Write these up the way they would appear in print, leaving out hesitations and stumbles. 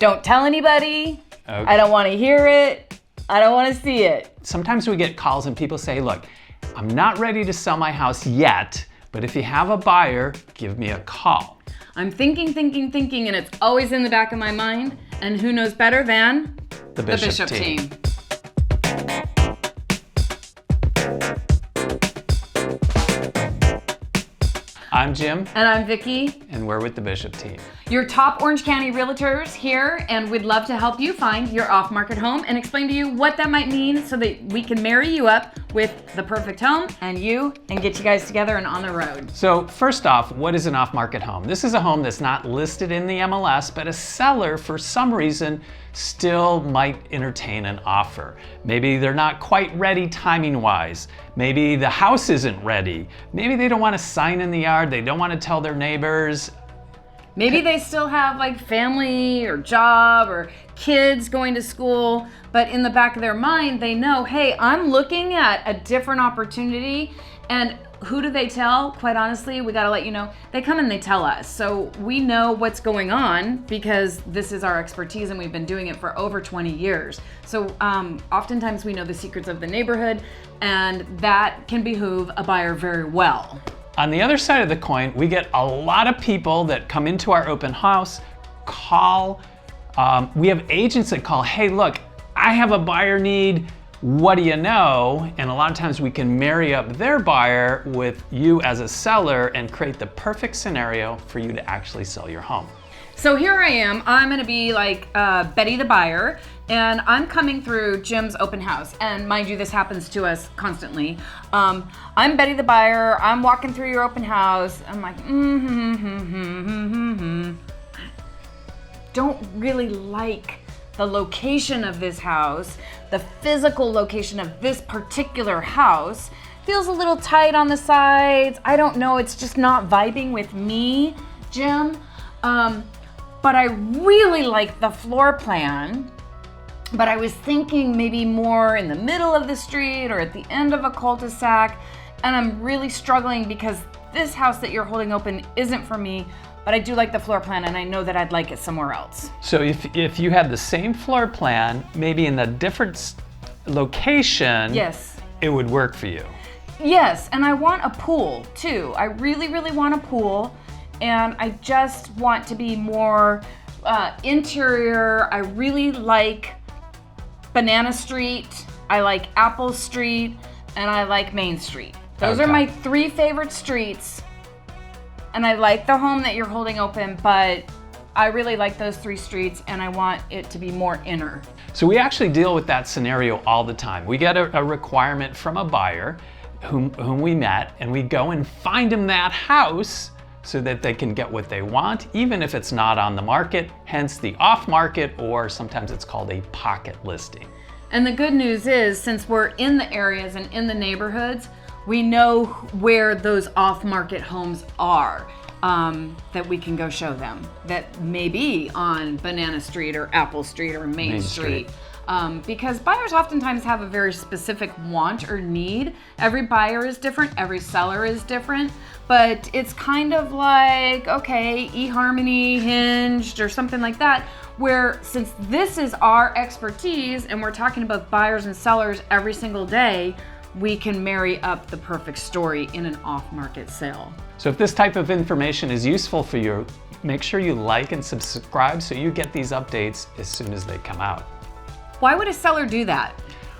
don't tell anybody. Okay. I don't want to hear it. I don't want to see it. Sometimes we get calls and people say, look, I'm not ready to sell my house yet, but if you have a buyer, give me a call. I'm thinking, and it's always in the back of my mind. And who knows better than The Bishop team. I'm Jim. And I'm Vickie. And we're with the Bishop team. Your top Orange County realtors here, and we'd love to help you find your off-market home and explain to you what that might mean so that we can marry you up with the perfect home and get you guys together and on the road. So first off, what is an off-market home? This is a home that's not listed in the MLS, but a seller for some reason still might entertain an offer. Maybe they're not quite ready timing-wise. Maybe the house isn't ready. Maybe they don't want to sign in the yard. They don't want to tell their neighbors. Maybe they still have like family or job or kids going to school, but in the back of their mind, they know, hey, I'm looking at a different opportunity. And who do they tell? Quite honestly, we gotta let you know, they come and they tell us. So we know what's going on because this is our expertise and we've been doing it for over 20 years. So oftentimes we know the secrets of the neighborhood, and that can behoove a buyer very well. On the other side of the coin, we get a lot of people that come into our open house, call. We have agents that call, hey, look, I have a buyer need. What do you know? And a lot of times we can marry up their buyer with you as a seller and create the perfect scenario for you to actually sell your home. So here I am. I'm going to be like Betty the buyer, and I'm coming through Jim's open house. And mind you, this happens to us constantly. I'm Betty the buyer. I'm walking through your open house. I'm like, don't really like the location of this house. The physical location of this particular house feels a little tight on the sides. I don't know. It's just not vibing with me, Jim. But I really like the floor plan, but I was thinking maybe more in the middle of the street or at the end of a cul-de-sac, and I'm really struggling because this house that you're holding open isn't for me, but I do like the floor plan and I know that I'd like it somewhere else. So if you had the same floor plan, maybe in a different location, yes, it would work for you. Yes, and I want a pool too. I really, really want a pool. And I just want to be more interior. I really like Banana Street, I like Apple Street, and I like Main Street. Those are my three favorite streets. And I like the home that you're holding open, but I really like those three streets and I want it to be more inner. So we actually deal with that scenario all the time. We get a requirement from a buyer whom we met, and we go and find them that house so that they can get what they want, even if it's not on the market, hence the off market, or sometimes it's called a pocket listing. And the good news is, since we're in the areas and in the neighborhoods, we know where those off market homes are, that we can go show them, that may be on Banana Street or Apple Street or Main Street. Because buyers oftentimes have a very specific want or need. Every buyer is different, every seller is different, but it's kind of like, okay, eHarmony, Hinged, or something like that, where since this is our expertise and we're talking about buyers and sellers every single day, we can marry up the perfect story in an off-market sale. So if this type of information is useful for you, make sure you like and subscribe so you get these updates as soon as they come out. Why would a seller do that?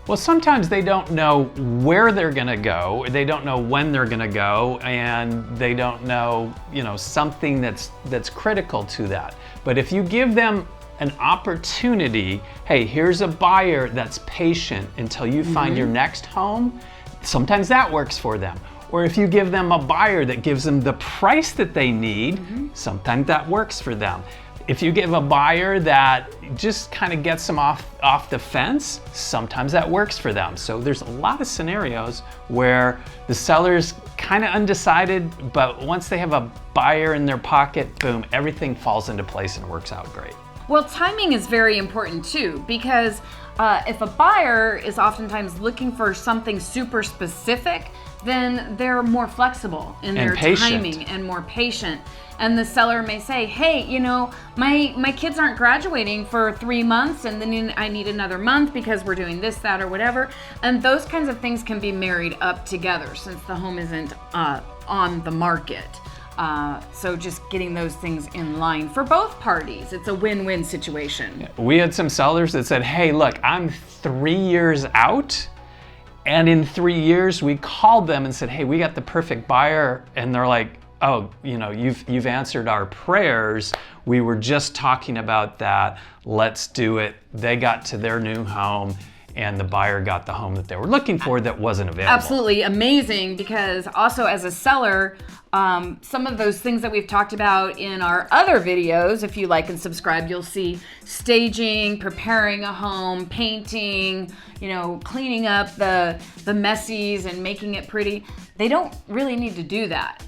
Well, sometimes they don't know where they're gonna go, they don't know when they're gonna go, and they don't know, something that's critical to that. But if you give them an opportunity, hey, here's a buyer that's patient until you find your next home, sometimes that works for them. Or if you give them a buyer that gives them the price that they need, sometimes that works for them. If you give a buyer that just kind of gets them off the fence, sometimes that works for them. So there's a lot of scenarios where the seller's kind of undecided, but once they have a buyer in their pocket, boom, everything falls into place and works out great. Well, timing is very important too, because if a buyer is oftentimes looking for something super specific, then they're more flexible in their timing and more patient. And the seller may say, hey, you know, my kids aren't graduating for 3 months, and then I need another month because we're doing this, that, or whatever. And those kinds of things can be married up together since the home isn't on the market. So just getting those things in line for both parties. It's a win-win situation. We had some sellers that said, hey, look, I'm 3 years out. And in 3 years, we called them and said, hey, we got the perfect buyer. And they're like, oh, you know, you've answered our prayers. We were just talking about that. Let's do it. They got to their new home, and the buyer got the home that they were looking for that wasn't available. Absolutely amazing, because also as a seller, some of those things that we've talked about in our other videos, if you like and subscribe, you'll see staging, preparing a home, painting, you know, cleaning up the messies and making it pretty. They don't really need to do that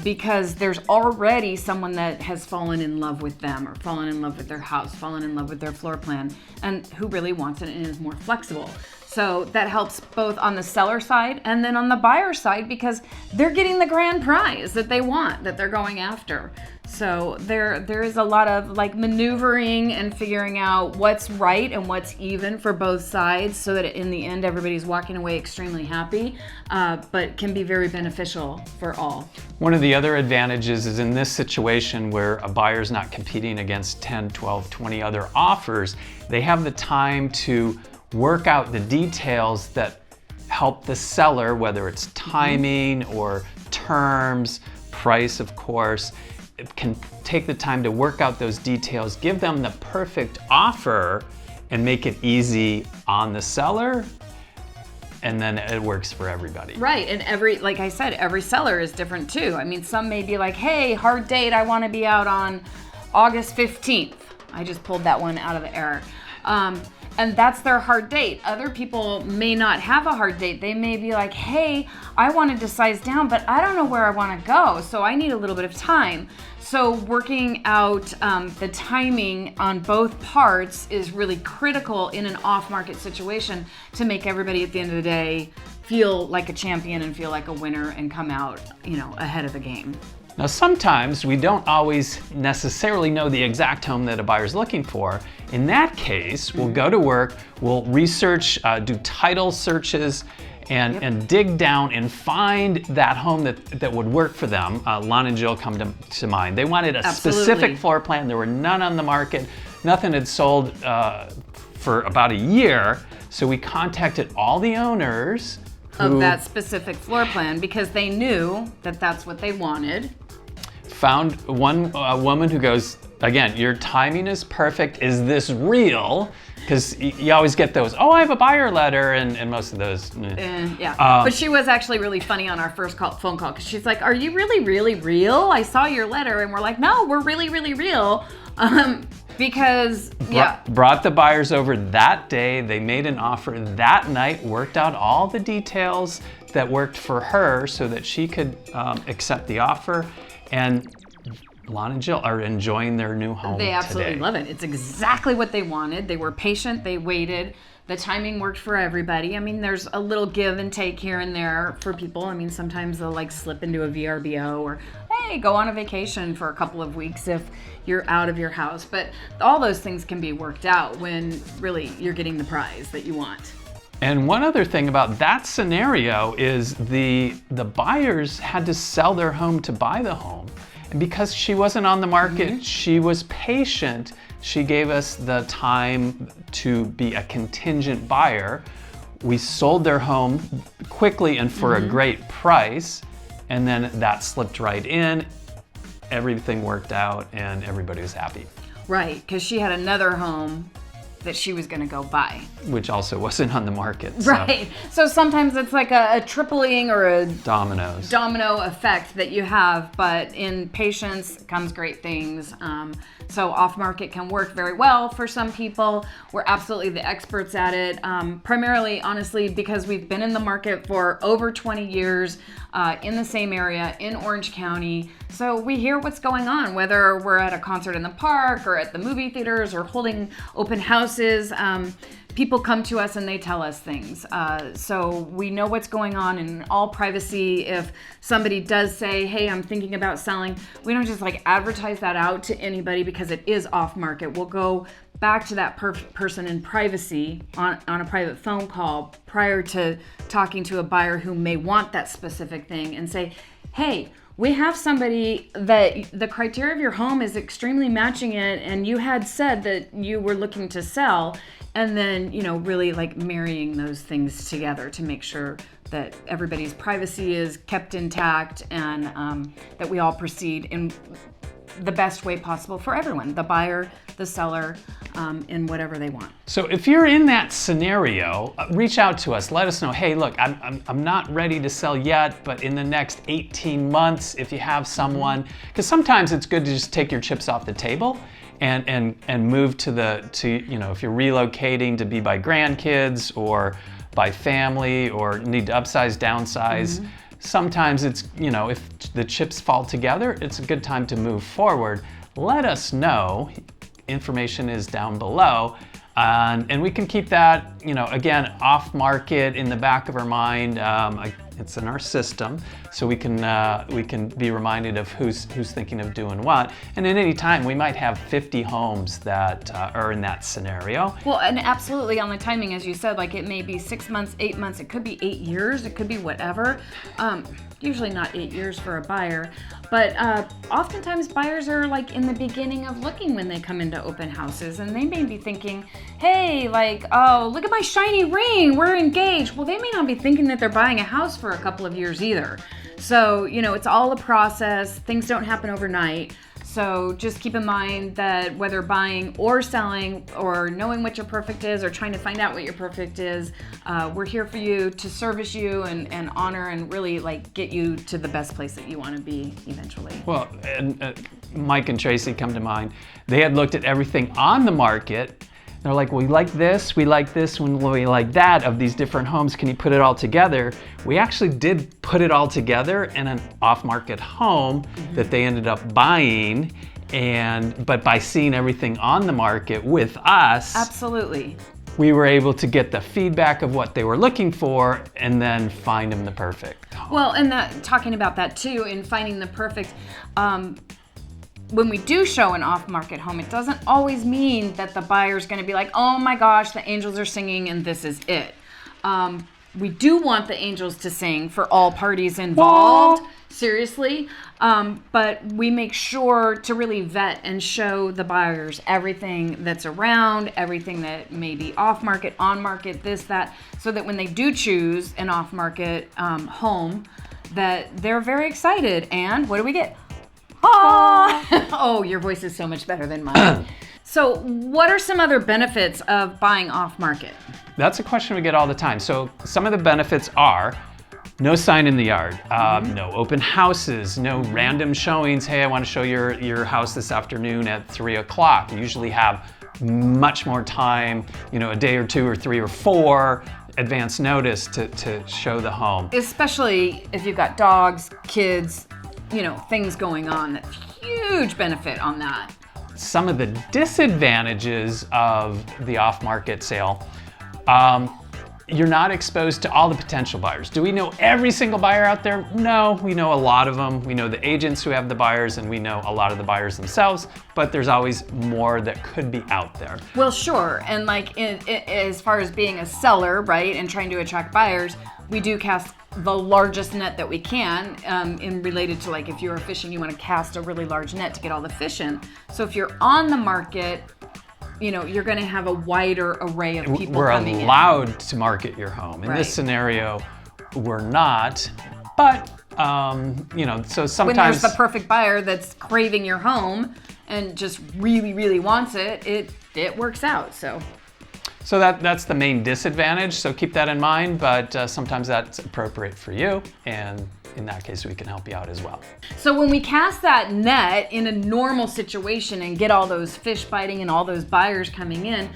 because there's already someone that has fallen in love with them, or fallen in love with their house, fallen in love with their floor plan, and who really wants it and is more flexible. So that helps both on the seller side and then on the buyer side, because they're getting the grand prize that they want, that they're going after. So there is a lot of like maneuvering and figuring out what's right and what's even for both sides, so that in the end everybody's walking away extremely happy, but can be very beneficial for all. One of the other advantages is in this situation where a buyer's not competing against 10, 12, 20 other offers, they have the time to work out the details that help the seller, whether it's timing or terms, price, of course. It can take the time to work out those details, give them the perfect offer, and make it easy on the seller, and then it works for everybody. Right, and like I said, every seller is different too. I mean, some may be like, hey, hard date, I want to be out on August 15th. I just pulled that one out of the air. And that's their hard date. Other people may not have a hard date. They may be like, hey, I wanted to size down, but I don't know where I want to go, so I need a little bit of time. So working out the timing on both parts is really critical in an off-market situation to make everybody at the end of the day feel like a champion and feel like a winner and come out, you know, ahead of the game. Now, sometimes we don't always necessarily know the exact home that a buyer's looking for. In that case, we'll go to work, we'll research, do title searches, and dig down and find that home that would work for them. Lon and Jill come to mind. They wanted a specific floor plan. There were none on the market. Nothing had sold for about a year. So we contacted all the owners of that specific floor plan, because they knew that that's what they wanted. Found one woman who goes, again, your timing is perfect. Is this real? Because you always get those, oh, I have a buyer letter, and most of those. But she was actually really funny on our first phone call, because she's like, are you really, really real? I saw your letter. And we're like, no, we're really, really real. Because, Brought the buyers over that day. They made an offer that night, worked out all the details that worked for her so that she could accept the offer. And Lon and Jill are enjoying their new home They absolutely today. love it. It's exactly what they wanted. They were patient. They waited. The timing worked for everybody. I mean, there's a little give and take here and there for people. I mean, sometimes they'll like slip into a VRBO, or hey, go on a vacation for a couple of weeks if you're out of your house. But all those things can be worked out when really you're getting the prize that you want. And one other thing about that scenario is the buyers had to sell their home to buy the home. And because she wasn't on the market, she was patient. She gave us the time to be a contingent buyer. We sold their home quickly and for a great price. And then that slipped right in. Everything worked out and everybody was happy. Right, because she had another home that she was going to go buy. Which also wasn't on the market. So. Right. So sometimes it's like a tripling or a domino effect that you have, but in patience comes great things. So off-market can work very well for some people. We're absolutely the experts at it. Primarily, honestly, because we've been in the market for over 20 years in the same area in Orange County. So we hear what's going on, whether we're at a concert in the park or at the movie theaters or holding open house houses, people come to us and they tell us things. So we know what's going on in all privacy. If somebody does say, hey, I'm thinking about selling, we don't just like advertise that out to anybody because it is off market. We'll go back to that person in privacy on a private phone call prior to talking to a buyer who may want that specific thing and say, hey, we have somebody that the criteria of your home is extremely matching it, and you had said that you were looking to sell, and then, really like marrying those things together to make sure that everybody's privacy is kept intact and that we all proceed in the best way possible for everyone, the buyer, the seller, in whatever they want. So if you're in that scenario, reach out to us. Let us know, hey, look, I'm not ready to sell yet, but in the next 18 months, if you have someone, because sometimes it's good to just take your chips off the table and move to if you're relocating to be by grandkids or by family or need to upsize, downsize. Mm-hmm. Sometimes it's, if the chips fall together, it's a good time to move forward. Let us know. Information is down below. And we can keep that, again, off market in the back of our mind. It's in our system, so we can be reminded of who's thinking of doing what. And at any time, we might have 50 homes that are in that scenario. Well, and absolutely on the timing, as you said, like it may be 6 months, 8 months, it could be 8 years, it could be whatever. Usually not 8 years for a buyer, but oftentimes buyers are like in the beginning of looking when they come into open houses, and they may be thinking, hey, like, oh, look at my shiny ring, we're engaged. Well, they may not be thinking that they're buying a house for a couple of years either. So, it's all a process. Things don't happen overnight. So just keep in mind that whether buying or selling or knowing what your perfect is or trying to find out what your perfect is, we're here for you to service you and honor and really like get you to the best place that you want to be eventually. Well, and Mike and Tracy come to mind. They had looked at everything on the market. They're like, we like this, we like this, we like that of these different homes. Can you put it all together? We actually did put it all together in an off-market home that they ended up buying, but by seeing everything on the market with us, absolutely, we were able to get the feedback of what they were looking for and then find them the perfect home. Well, and talking about that too, in finding the perfect, when we do show an off-market home, it doesn't always mean that the buyer's going to be like, oh my gosh, the angels are singing and this is it. We do want the angels to sing for all parties involved, seriously, but we make sure to really vet and show the buyers everything that's around, everything that may be off-market, on-market, this, that, so that when they do choose an off-market home, that they're very excited. And what do we get? Oh, your voice is so much better than mine. So what are some other benefits of buying off market? That's a question we get all the time. So some of the benefits are no sign in the yard, no open houses, no random showings. Hey, I want to show your house this afternoon at 3 o'clock. You usually have much more time, a day or 2 or 3 or 4 advance notice to show the home. Especially if you've got dogs, kids, things going on. That's huge benefit on that. Some of the disadvantages of the off-market sale, you're not exposed to all the potential buyers. Do we know every single buyer out there? No, we know a lot of them. We know the agents who have the buyers, and we know a lot of the buyers themselves, but there's always more that could be out there. Well, sure, and like as far as being a seller, right, and trying to attract buyers, we do cast the largest net that we can in related to like if you're fishing, you want to cast a really large net to get all the fish in. So if you're on the market, you're going to have a wider array of people coming in. We're allowed to market your home. In this scenario, we're not, but so sometimes when there's the perfect buyer that's craving your home and just really, really wants it, it works out. So that's the main disadvantage, so keep that in mind, but sometimes that's appropriate for you, and in that case, we can help you out as well. So when we cast that net in a normal situation and get all those fish biting and all those buyers coming in,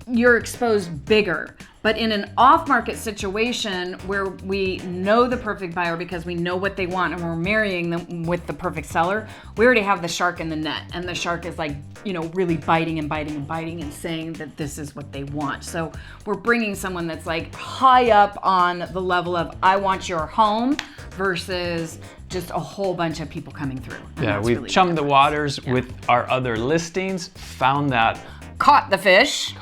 you're exposed bigger. But in an off-market situation where we know the perfect buyer because we know what they want and we're marrying them with the perfect seller, we already have the shark in the net, and the shark is like, really biting and biting and biting and saying that this is what they want. So we're bringing someone that's like high up on the level of I want your home versus just a whole bunch of people coming through. And Yeah, that's we've really chummed the waters with our other listings, found that, caught the fish,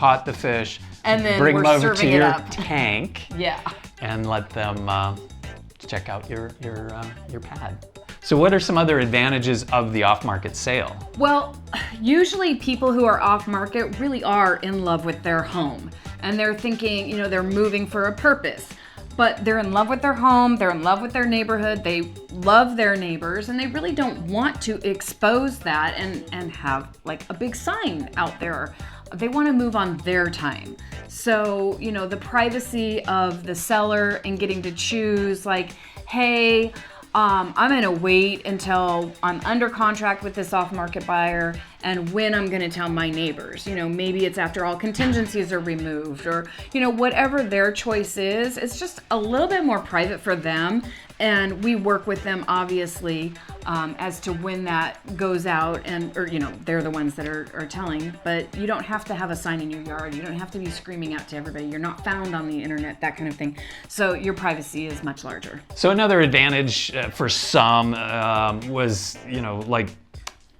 and then bring we're them over to serving it your up. tank, yeah. and let them check out your pad. So what are some other advantages of the off-market sale? Well, usually people who are off-market really are in love with their home, and they're thinking, they're moving for a purpose. But they're in love with their home, they're in love with their neighborhood, they love their neighbors, and they really don't want to expose that and have like a big sign out there. They want to move on their time. So, the privacy of the seller and getting to choose like, hey, I'm gonna wait until I'm under contract with this off-market buyer and when I'm gonna tell my neighbors. Maybe it's after all contingencies are removed, or, whatever their choice is. It's just a little bit more private for them. And we work with them, obviously, as to when that goes out, or they're the ones that are telling. But you don't have to have a sign in your yard. You don't have to be screaming out to everybody. You're not found on the internet, that kind of thing. So your privacy is much larger. So another advantage for some was, like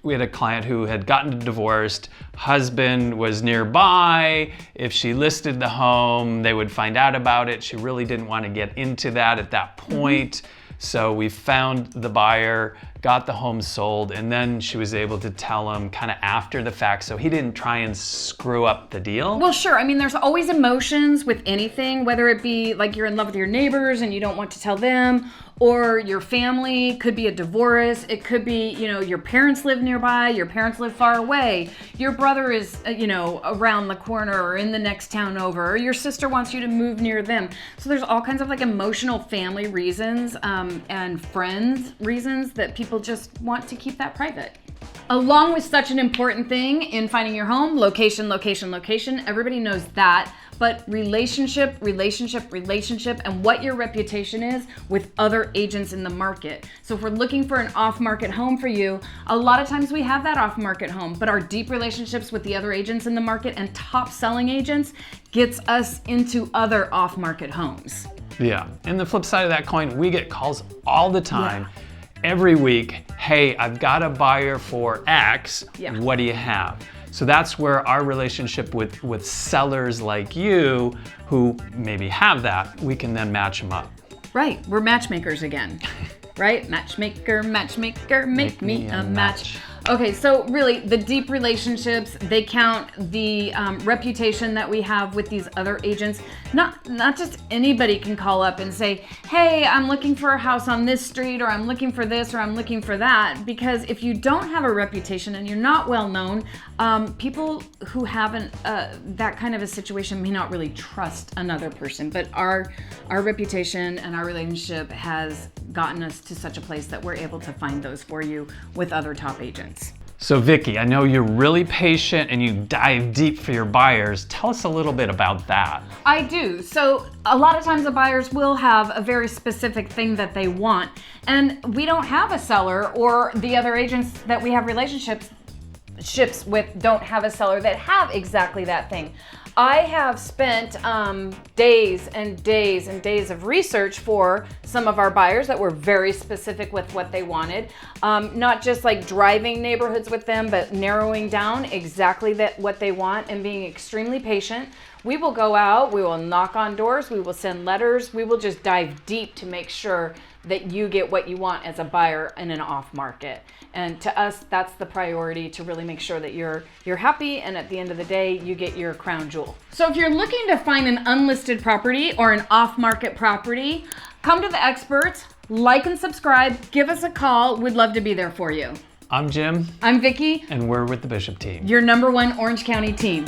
we had a client who had gotten divorced, husband was nearby. If she listed the home, they would find out about it. She really didn't want to get into that at that point. So we found the buyer, got the home sold, and then she was able to tell him kind of after the fact, so he didn't try and screw up the deal. Well, sure. I mean, there's always emotions with anything, whether it be like you're in love with your neighbors and you don't want to tell them, or your family. Could be a divorce. It could be, your parents live nearby, your parents live far away, your brother is, around the corner or in the next town over, or your sister wants you to move near them. So there's all kinds of like emotional family reasons and friends reasons that people just want to keep that private. Along with such an important thing in finding your home, location, location, location, everybody knows that, but relationship, and what your reputation is with other agents in the market. So if we're looking for an off-market home for you, a lot of times we have that off-market home, but our deep relationships with the other agents in the market and top selling agents gets us into other off-market homes. Yeah, and the flip side of that coin, we get calls all the time. Yeah. Every week, hey, I've got a buyer for X, what do you have? So that's where our relationship with sellers like you who maybe have that, we can then match them up. Right, we're matchmakers again, right? Matchmaker, make me a match. Okay, so really the deep relationships, they count. The reputation that we have with these other agents. Not just anybody can call up and say, hey, I'm looking for a house on this street, or I'm looking for this, or I'm looking for that. Because if you don't have a reputation and you're not well known, people who haven't that kind of a situation may not really trust another person. But our reputation and our relationship has gotten us to such a place that we're able to find those for you with other top agents. So Vickie, I know you're really patient and you dive deep for your buyers. Tell us a little bit about that. I do. So a lot of times the buyers will have a very specific thing that they want, and we don't have a seller, or the other agents that we have relationships with don't have a seller that have exactly that thing. I have spent days and days and days of research for some of our buyers that were very specific with what they wanted. Not just like driving neighborhoods with them, but narrowing down exactly what they want and being extremely patient. We will go out, we will knock on doors, we will send letters, we will just dive deep to make sure that you get what you want as a buyer in an off market. And to us, that's the priority, to really make sure that you're happy, and at the end of the day, you get your crown jewel. So if you're looking to find an unlisted property or an off-market property, come to the experts, like and subscribe, give us a call. We'd love to be there for you. I'm Jim. I'm Vickie. And we're with the Bishop team. Your #1 Orange County team.